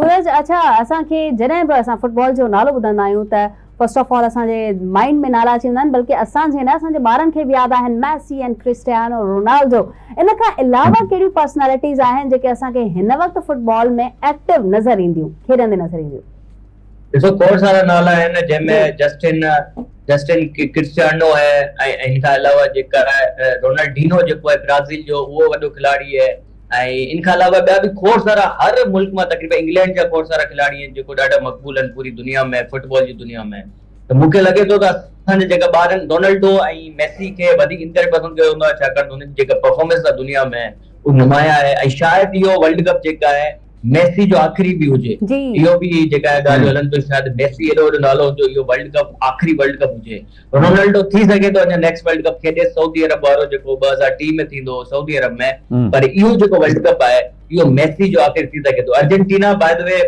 सूरज, अच्छा असांखे जॾहिं बि असां फुटबॉल जो नालो ॿुधंदा आहियूं त फर्स्ट ऑफ ऑल असांजे माइंड में नाला अची वेंदा आहिनि, बल्कि असांजे न असांजे ॿारनि खे बि यादि आहिनि मेसी ऐं क्रिस्टियानो रोनाल्डो। इन खां अलावा कहिड़ियूं पर्सनैलिटीज़ आहिनि जेके असांखे हिन वक़्तु फुटबॉल में एक्टिव नज़र ईंदियूं, खेॾंदे नज़र ईंदियूं? ॾिसो खोड़ सारा नाला आहिनि जंहिंमें जस्टिन क्रिस्टियानो है ऐं इन खां अलावा जेका आहे रोनाल्डीनो जेको आहे ब्राज़ील जो, उहो वॾो खिलाड़ी आहे। ऐं इन खां अलावा ॿिया बि खोड़ सारा हर मुल्क मां तक़रीबन इंग्लैंड जा खोड़ सारा खिलाड़ी आहिनि जेको ॾाढा मक़बूल आहिनि पूरी दुनिया में, फुटबॉल जी दुनिया में। त मूंखे लॻे थो त असांजे जेका ॿारनि रोनाल्डो ऐं मेसी खे वधीक इन करे पसंदि कयो वेंदो आहे छाकाणि त हुननि जी जेका परफॉर्मेंस आहे दुनिया में उहो नुमाया आहे। ऐं शायदि इहो वर्ल्ड कप जेका आहे मेसी जो आख़िरी भी हुजे, इहो भी जेका आहे ॻाल्हि हलनि थो शायदि मेसी एॾो वॾो नालो हुजे इहो वर्ल्ड कप आख़िरी वर्ल्ड कप हुजे। रोनाल्डो थी सघे थो अञा नेक्स्ट वर्ल्ड कप खेॾे सऊदी अरब वारो जेको 2030 में थींदो सऊदी अरब में, पर इहो जेको वर्ल्ड कप आहे इहो मेसी जो आख़िर थी सघे थो। Argentina by the way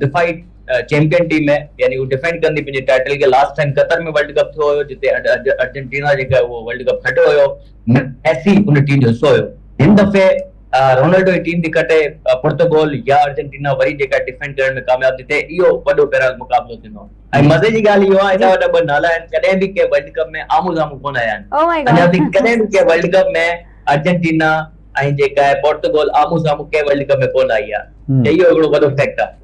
defied champion team है, यानी वो डिफेंड कंदी पंहिंजे टाइटल के। लास्ट टाइम कतर में वर्ल्ड कप थियो हुयो जिते अर्जेंटीना जेका वो वर्ल्ड कप खटियो हुयो, मेसी उन टीम जो हिसो हुयो। हिन दफ़े रोनाल्डो जी टीम थी खटे पुर्तगाल या अर्जेंटीना वरी जेका डिफेंड करण में कामयाब थी थिए, इहो वॾो पहिरां मुक़ाबलो थींदो। ऐं मज़े जी ॻाल्हि इहो आहे एॾा वॾा ॿ नाला आहिनि, कॾहिं बि कंहिं वर्ल्ड कप में आम्हूं साम्हूं कोन आया आहिनि। अञा बि कॾहिं बि कंहिं वर्ल्ड कप में अर्जेंटीना ऐं जेका आहे पुर्तगाल आम्हूं साम्हूं कंहिं वर्ल्ड कप में कोन आई आहे। इहो हिकिड़ो वॾो फैक्ट आहे।